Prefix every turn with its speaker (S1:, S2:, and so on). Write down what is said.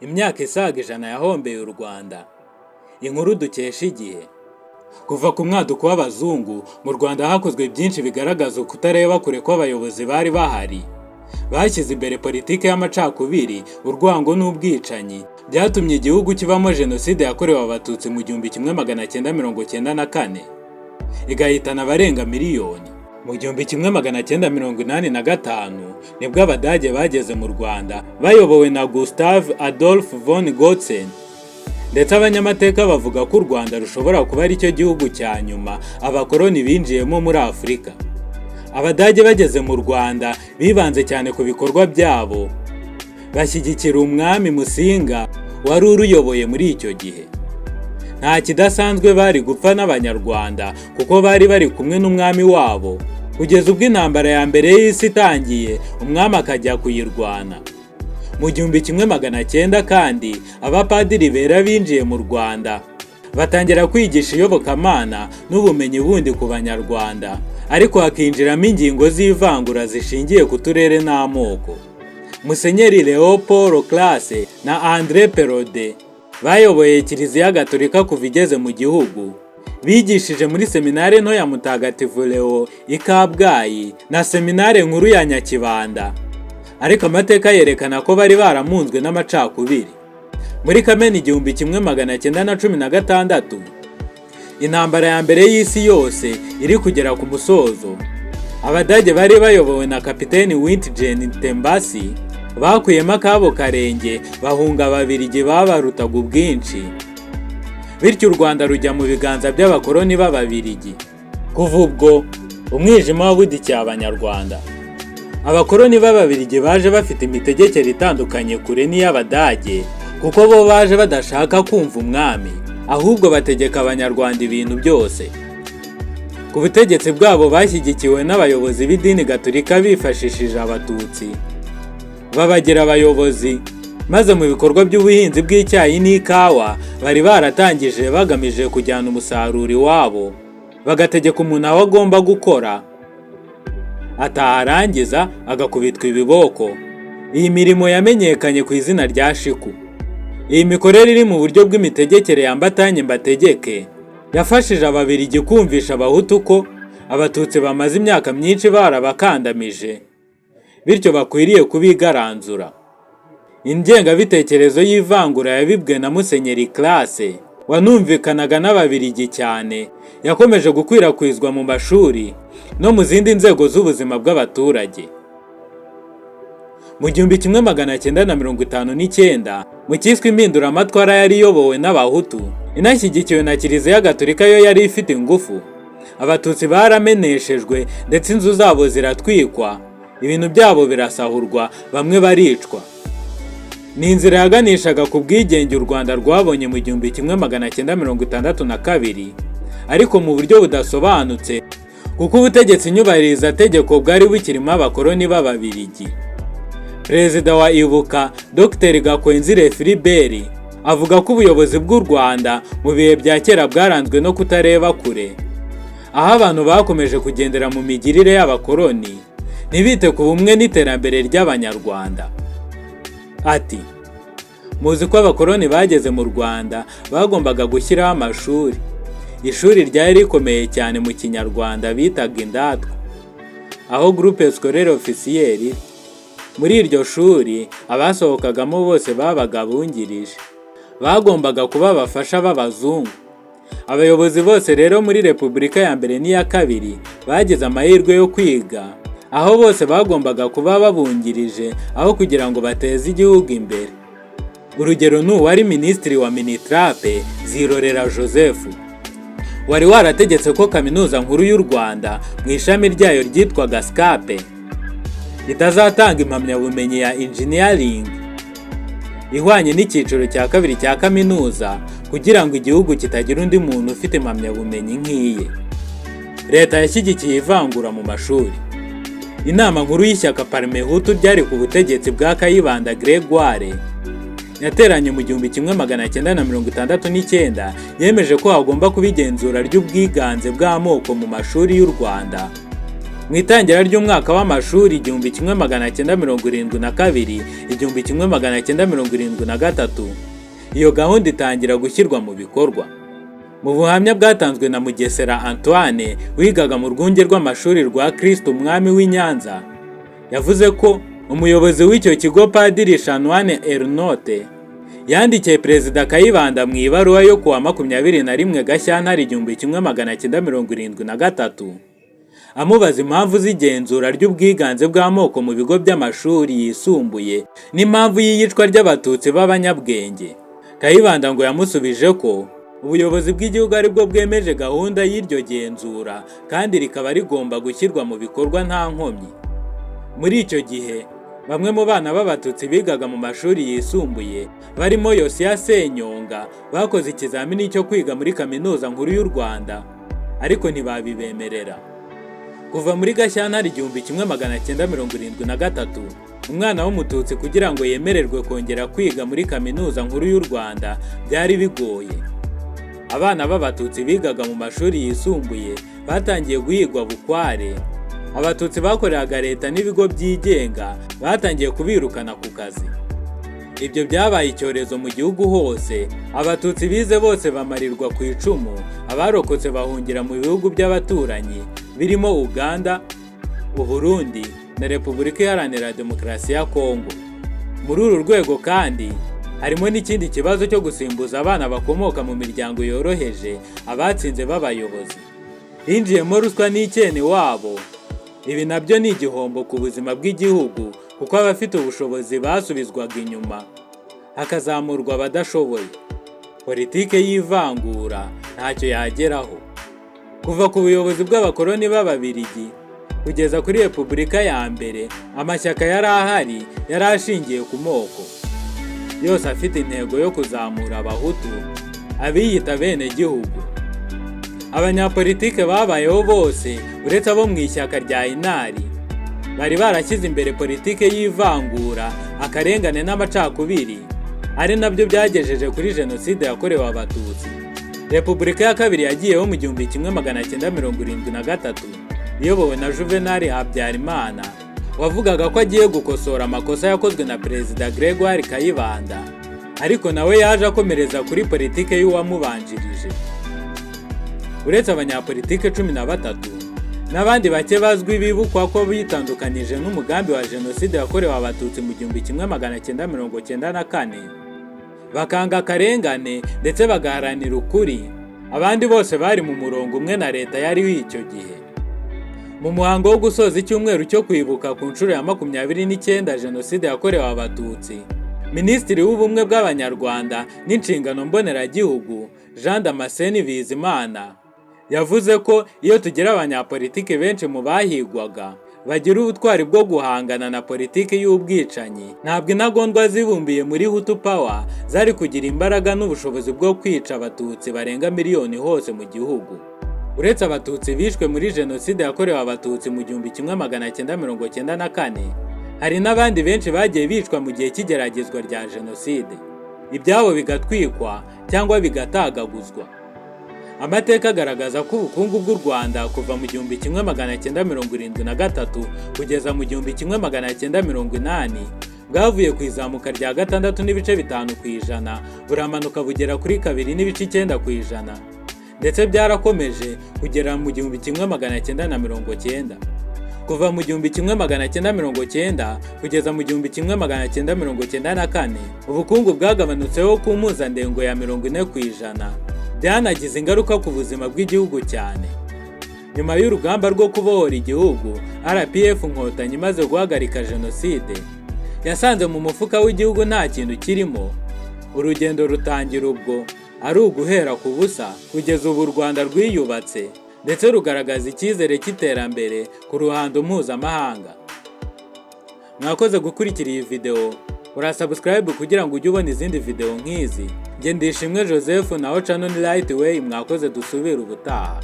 S1: Imyaka isaga 100 yahombeye u Rwanda. Inkuru dukesha Igihe. Kuva ku mwaduko w'abazungu, mu Rwanda hakozwe byinshi bigaragaza kutareba kure kw'abayobozi bari bahari. Bashyize imbere politike y'amacakubiri, urwango n'ubwicanyi, byatumye igihugu kibamo jenoside yakorewe abatutsi mu 1994, igahitana abarenga miliyoni. Mu 1985 nibwo Abadage bageze mu Rwanda bayobowe na Gustav Adolf von Gotzen. Ndetse abanyamateka bavuga ko u Rwanda rushobora kuba ari cyo gihugu cya nyuma abakoloni binjiyemo muri Afurika. Abadage bageze mu Rwanda bibanze cyane ku bikorwa byabo, bashyigikira umwami Musinga wari uruyoboye muri icyo gihe. Nta kidasanzwe bari gupfa n'Abanyarwanda kuko bari bari kumwe n'umwami wabo, kugeza ubwo intambara ya mbere y'isi itangiye umwami akajya kuyirwana. Mu 1900 kandi abapadiri bera binjiye mu Rwanda, batangira kwigisha iyobokamana n'ubumenyi bundi ku Banyarwanda, ariko hakinjiramo ingingo z'ivangura zishingiye ku turere n'amoko. Musenyeri Leopold Classe na André Perode bayoboye Kiliziya Gatolika kuva igeze mu gihugu, bigishije muri seminare nto ya Mutagatifu Leo i Kabgayi na seminare nkuru ya Nyakibanda, ariko amateka yerekana ko bari baramunzwe n'amacakubiri. Muri Kamena 1916, intambara ya mbere y'isi yose iri kugera ku musozo, Abadage bari bayobowe na Kapiteni Wintgen Tembasi bakuyemo akabo karenge bahunga Ababiligi babarutaga ubwinshi, bityo u Rwanda rujya mu biganza by'abakoloni b'Ababiligi. Kuva ubwo umwijima wabudikiye Abanyarwanda. Abakoloni b'Ababiligi baje bafite imitegekere itandukanye kure n'iy'Abadage, kuko bo baje badashaka kumva umwami, ahubwo bategeka Abanyarwanda ibintu byose. Ku butegetsi bwabo bashyigikiwe n'abayobozi b'idini Gatolika bifashishije Abatutsi, babagira abayobozi, maze mu bikorwa by'ubuhinzi bw'icyayi n'ikawa bari baratangije bagamije kujyana umusaruro iwabo, bagategeka umuntu aho agomba gukora, ataharangiza agakubitwa ibiboko. Iyi mirimo yamenyekanye ku izina rya shiku. Iyi mikorere iri mu buryo bw'imitegekere ya mbatanye mbategeke yafashije Ababiligi kumvisha Abahutu ko Abatutsi bamaze imyaka myinshi barabakandamije, bityo bakwiriye kubigaranzura. Ingengabitekerezo y'ivangura yabibwe na Musenyeri Classe wanumvikanaga n'Ababiligi cyane, yakomeje gukwirakwizwa mu mashuri no mu zindi nzego z'ubuzima bw'abaturage. Mu 1959, mu cyiswe impinduramatwara yari iyobowe n'Abahutu, inashyigikiwe na Kiliziya Gatolika yo yari ifite ingufu, Abatutsi barameneshejwe ndetse inzu zabo ziratwikwa, ibintu byabo birasahurwa, bamwe baricwa. Ni inzira yaganishaga ku bwigenge u Rwanda rwabonye mu 1962, ariko mu buryo budasobanutse, kuko ubutegetsi nyubahiriza tegeko bwari bukirimo abakoloni b'Ababiligi. Perezida wa Ibuka Dr Gakwenzire Philibert avuga ko ubuyobozi bw'u Rwanda mu bihe bya kera bwaranzwe no kutareba kure, aho abantu bakomeje kugendera mu migirire y'abakoloni, ntibite ku bumwe n'iterambere ry'Abanyarwanda. Ati, muzi ko abakoloni bageze mu Rwanda bagombaga gushyiraho amashuri. Ishuri ryari rikomeye cyane mu Kinyarwanda bitaga Indatwa, aho Groupe Scolaire Officielle. Muri iryo shuri abasohokagamo bose babaga bungirije, bagombaga kuba abafasha b'abazungu. Abayobozi bose rero muri Repubulika ya mbere n'iya kabiri bagize amahirwe yo kwiga, aho bose bagombaga kuba babungirije aho kugira ngo bateze igihugu imbere. Urugero ni uwari Minisitiri wa Minitrape Zirorera Joseph, wari warategetse ko Kaminuza Nkuru y'u Rwanda mu ishami ryayo ryitwaga SCAPE itazatanga impamyabumenyi ya engineering ihwanye n'icyiciro cya kabiri cya kaminuza, kugira ngo igihugu kitagira undi muntu ufite impamyabumenyi nk'iye. Leta yashyigikiye ivangura mu mashuri. Inama nkuru y'ishyaka Parmehutu ryari ku butegetsi bwa Kayibanda Gregoire yateranye mu 1969, yemeje ko hagomba kuba igenzura ry'ubwiganze bw'amoko mu mashuri y'u Rwanda, Mu itangira ry'umwaka w'amashuri 1972 1973 iyo gahunda itangira gushyirwa mu bikorwa. Mu buhamya bwatanzwe na Mugesera Antoine wigaga mu rwunge rw'amashuri rwa Kristo Umwami w'i Nyanza, yavuze ko umuyobozi w'icyo kigo Padiri Shanwane Ernote yandikiye Perezida Kayibanda mu ibaruwa yo kuwa 21 Gashyantare 1973 amubaza impamvu z'igenzura ry'ubwiganze bw'amoko mu bigo by'amashuri yisumbuye n'impamvu y'iyicwa ry'abatutsi b'abanyabwenge. Kayibanda ngo yamusubije ko ubuyobozi bw'igihugu ari bwo bwemeje gahunda y'iryo genzura kandi rikaba rigomba gushyirwa mu bikorwa nta nkomyi. Muri icyo gihe bamwe mu bana b'abatutsi bigaga mu mashuri yisumbuye barimo Yosiya Senyonga bakoze ikizamini cyo kwiga muri Kaminuza Nkuru y'u Rwanda ariko ntibabibemerera. Kuva muri Gashyantare 1973 umwana w'umututsi kugira ngo yemererwe kongera kwiga muri Kaminuza Nkuru y'u Rwanda byari bigoye. Abana b'abatutsi bigaga mu mashuri yisumbuye batangiye guhigwa bukware. Abatutsi bakoreraga leta n'ibigo byigenga batangiye kubirukana ku kazi. Ibyo byabaye icyorezo mu gihugu hose. Abatutsi bize bose bamarirwa ku icumu, abarokotse bahungira mu bihugu by'abaturanyi birimo Uganda, Uburundi na Repubulika Iharanira Demokarasi ya Kongo. Muri uru rwego kandi harimo n'ikindi kibazo cyo gusimbuza abana bakomoka mu miryango yoroheje abatsinze b'abayobozi. Hinjiyemo ruswa n'icyene wabo. Ibi nabyo ni igihombo ku buzima bw'igihugu kuko abafite ubushobozi basubizwaga inyuma hakazamurwa abadashoboye. Politike y'ivangura ntacyo yageraho. Kuva ku buyobozi bw'abakoloni b'Ababiligi kugeza kuri Repubulika ya mbere, amashyaka yari ahari yari ashingiye ku moko, yose afite intego yo kuzamura abahutu, abiyita bene gihugu. Abanyapolitike babayeho bose uretse abo mu ishyaka rya Inari bari barashyize imbere politike y'ivangura, akarengane n'amacakubiri, ari nabyo byagejeje kuri jenoside yakorewe abatutsi. Repubulika ya kabiri yagiyeho mu 1973 iyobowe na Juvenal Habyarimana wavugaga ko agiye gukosora amakosa yakozwe na Perezida Gregoire Kayibanda, ariko nawe yaje akomereza kuri politike y'uwamubanjirije. Uretse abanyapolitike 13 n'abandi bake bazwi bibukwa ko bitandukanyije n'umugambi wa jenoside yakorewe abatutsi mu 1994 bakanga akarengane ndetse bagaharanira ukuri, abandi bose bari mu murongo umwe na leta yariho icyo gihe. Mu muhango wo gusoza icyumweru cyo kwibuka ku nshuro ya 29 jenoside yakorewe abatutsi, Minisitiri w'Ubumwe bw'Abanyarwanda n'Inshingano Mboneragihugu Jean Damascene Bizimana yavuze ko iyo tugira abanyapolitike benshi mu bahigwaga bagira ubutwari bwo guhangana na politiki y'ubwicanyi, ntabwo intagondwa zibumbiye muri Hutu Power zari kugira imbaraga n'ubushobozi bwo kwica abatutsi barenga miliyoni hose mu gihugu. Uretse abatutsi bishwe muri jenoside yakorewe abatutsi mu 1994, hari n'abandi benshi bagiye bicwa mu gihe cy'igeragezwa rya jenoside, ibyabo bigatwikwa cyangwa bigatagaguzwa. Amateka agaragaza ko ubukungu bw'u Rwanda kuva mu 1973 kugeza mu 1980 bwavuye ku izamuka rya 6.5% buramanuka bugera kuri 2.9%, ndetse byarakomeje kugera mu 1990. Kuva mu 1990 kugeza mu 1994 ubukungu bwagabanutseho ku mpuzandengo ya 40%. Byanagize ingaruka ku buzima bw'igihugu cyane. Nyuma y'urugamba rwo kubohora igihugu, RPF Inkotanyi imaze guhagarika jenoside yasanze mu mufuka w'igihugu nta kintu kirimo. Urugendo rutangira ubwo ari uguhera ku busa kugeza ubu u Rwanda rwiyubatse ndetse rugaragaza icyizere cy'iterambere ku ruhando mpuzamahanga. Mwakoze gukurikira iyi video, urasubscribe kugira ngo ujye ubona izindi video nk'izi. Nge Ndishimwe Joseph na channel Lightway, mwakoze dusubira ubutaha.